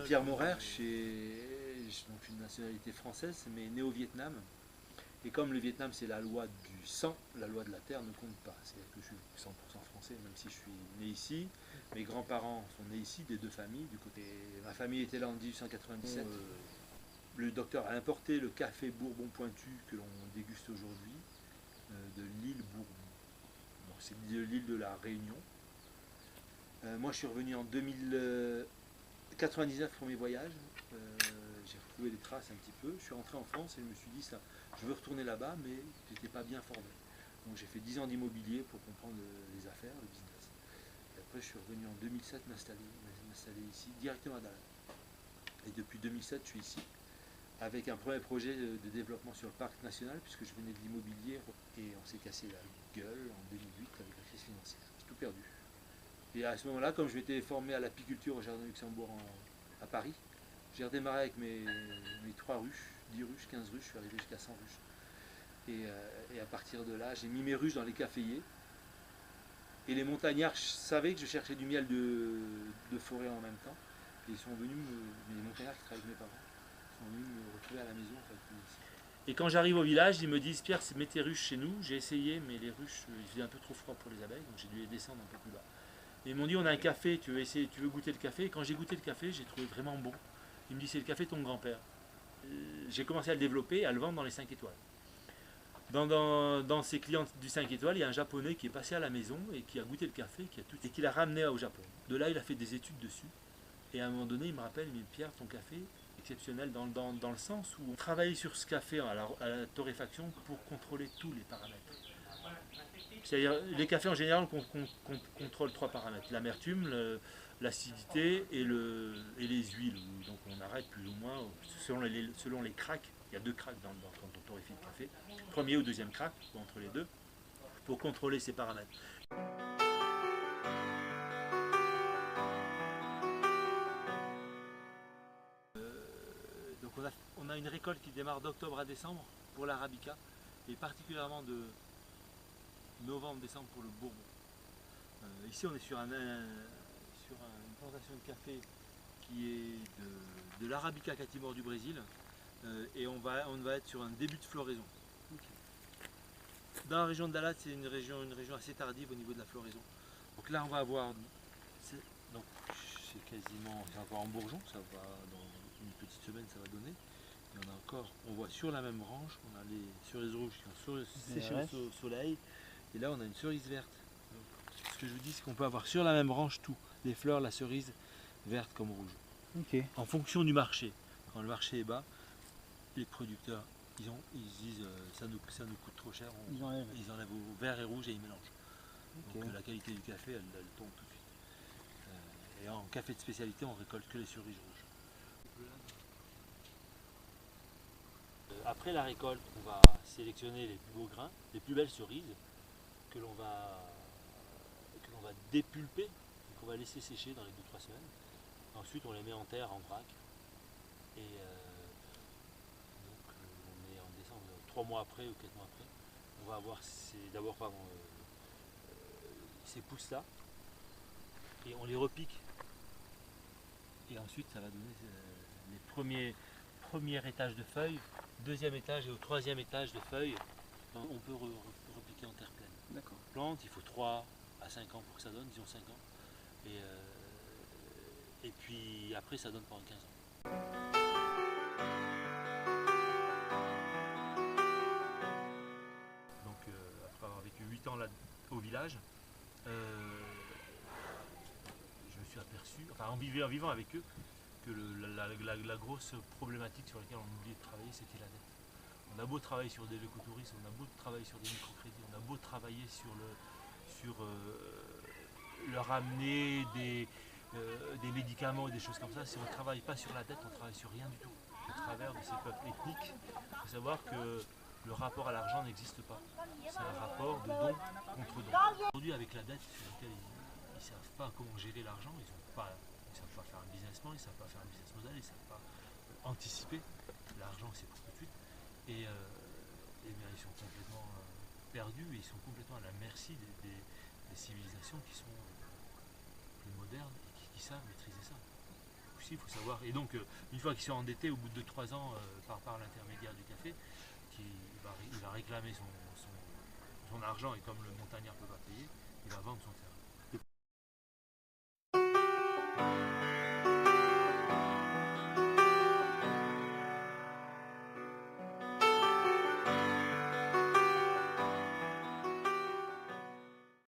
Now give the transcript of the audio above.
Pierre Morer, j'ai donc une nationalité française, mais né au Vietnam. Et comme le Vietnam, c'est la loi du sang, la loi de la terre ne compte pas. C'est-à-dire que je suis 100% français, même si je suis né ici. Mes grands-parents sont nés ici, des deux familles. Du côté, ma famille était là en 1897. Le docteur a importé le café Bourbon Pointu que l'on déguste aujourd'hui de l'île Bourbon. Donc c'est de l'île de la Réunion. Moi, je suis revenu en 2099, premier voyage. J'ai retrouvé des traces un petit peu. Je suis rentré en France et je me suis dit ça, je veux retourner là-bas, mais je n'étais pas bien formé. Donc j'ai fait 10 ans d'immobilier pour comprendre les affaires, le business. Et après, je suis revenu en 2007 m'installer ici, directement à Dallas. Et depuis 2007, je suis ici, avec un premier projet de développement sur le parc national, puisque je venais de l'immobilier et on s'est cassé la gueule en 2008 avec la crise financière. J'ai tout perdu. Et à ce moment-là, comme je m'étais formé à l'apiculture au Jardin de Luxembourg à Paris, j'ai redémarré avec mes 3 ruches, 10 ruches, 15 ruches, je suis arrivé jusqu'à 100 ruches. Et à partir de là, j'ai mis mes ruches dans les caféiers. Et les montagnards savaient que je cherchais du miel de forêt en même temps. Et ils sont venus, les montagnards qui travaillent avec mes parents, sont venus me retrouver à la maison en fait, ici. Et quand j'arrive au village, ils me disent Pierre, mets tes ruches chez nous. J'ai essayé, mais les ruches, il faisait un peu trop froid pour les abeilles, donc j'ai dû les descendre un peu plus bas. Et ils m'ont dit on a un café, tu veux essayer, tu veux goûter le café. Et quand j'ai goûté le café, j'ai trouvé vraiment bon. Il me dit c'est le café de ton grand-père. J'ai commencé à le développer, à le vendre dans les 5 étoiles. Dans ses clients du 5 étoiles, il y a un japonais qui est passé à la maison et qui a goûté le café et qui l'a ramené au Japon. De là, il a fait des études dessus. Et à un moment donné, il me rappelle, il me dit Pierre, ton café, exceptionnel dans le sens où on travaille sur ce café à la torréfaction pour contrôler tous les paramètres. C'est-à-dire, les cafés en général, on contrôle 3 paramètres l'amertume, l'acidité et les huiles. Donc on arrête plus ou moins selon les cracks. Il y a 2 cracks quand on torréfie le café. Premier ou deuxième crack, ou entre les deux, pour contrôler ces paramètres. Donc on a une récolte qui démarre d'octobre à décembre pour l'arabica et particulièrement de novembre-décembre pour le bourbon. Ici on est sur une plantation de café qui est de l'arabica catimor du Brésil et on va être sur un début de floraison. Dans la région de Dallas, c'est une région assez tardive au niveau de la floraison. Donc là on va avoir, c'est quasiment, c'est encore en bourgeon, ça va dans une petite semaine ça va donner. Et on a encore, on voit sur la même branche, on a les cerises rouges qui ont séché au soleil, et là on a une cerise verte. Donc, ce que je vous dis, c'est qu'on peut avoir sur la même branche tout, les fleurs, la cerise verte comme rouge. Okay. En fonction du marché. Quand le marché est bas, les producteurs ils disent ça nous coûte trop cher, ils enlèvent au vert et rouge et ils mélangent. Okay. Donc la qualité du café elle tombe tout de suite. Et en café de spécialité on récolte que les cerises rouges. Après la récolte, on va sélectionner les plus beaux grains, les plus belles cerises que l'on va dépulper, et qu'on va laisser sécher dans les 2-3 semaines. Ensuite on les met en terre, en vrac. Et donc on est en décembre, 3 mois après ou 4 mois après, on va avoir ces pousses là et on les repique. Et ensuite ça va donner les premiers étages de feuilles, deuxième étage et au troisième étage de feuilles, on peut repiquer en terre pleine. D'accord. Plante, il faut 3 à 5 ans pour que ça donne, disons 5 ans. Et puis après ça donne pendant 15 ans. Donc après avoir vécu 8 ans là au village, je me suis aperçu, enfin en vivant avec eux, que la grosse problématique sur laquelle on oubliait de travailler, c'était la dette. On a beau travailler sur des l'écotourisme, on a beau travailler sur des microcrédits, on a beau travailler sur leur amener des médicaments ou des choses comme ça, si on ne travaille pas sur la dette, on ne travaille sur rien du tout. Au travers de ces peuples ethniques, il faut savoir que le rapport à l'argent n'existe pas. C'est un rapport de don contre don. Aujourd'hui, avec la dette sur laquelle ils ne savent pas comment gérer l'argent, ils ne savent pas faire un business plan, ils ne savent pas faire un business model, ils ne savent pas anticiper. L'argent, c'est pour tout de suite. Et bien, ils sont complètement perdus et ils sont complètement à la merci des civilisations qui sont plus modernes et qui savent maîtriser ça. aussi, il faut savoir. Et donc, une fois qu'il s'est endetté, au bout de 3 ans, par l'intermédiaire du café, il va réclamer son argent, et comme le montagnard ne peut pas payer, il va vendre son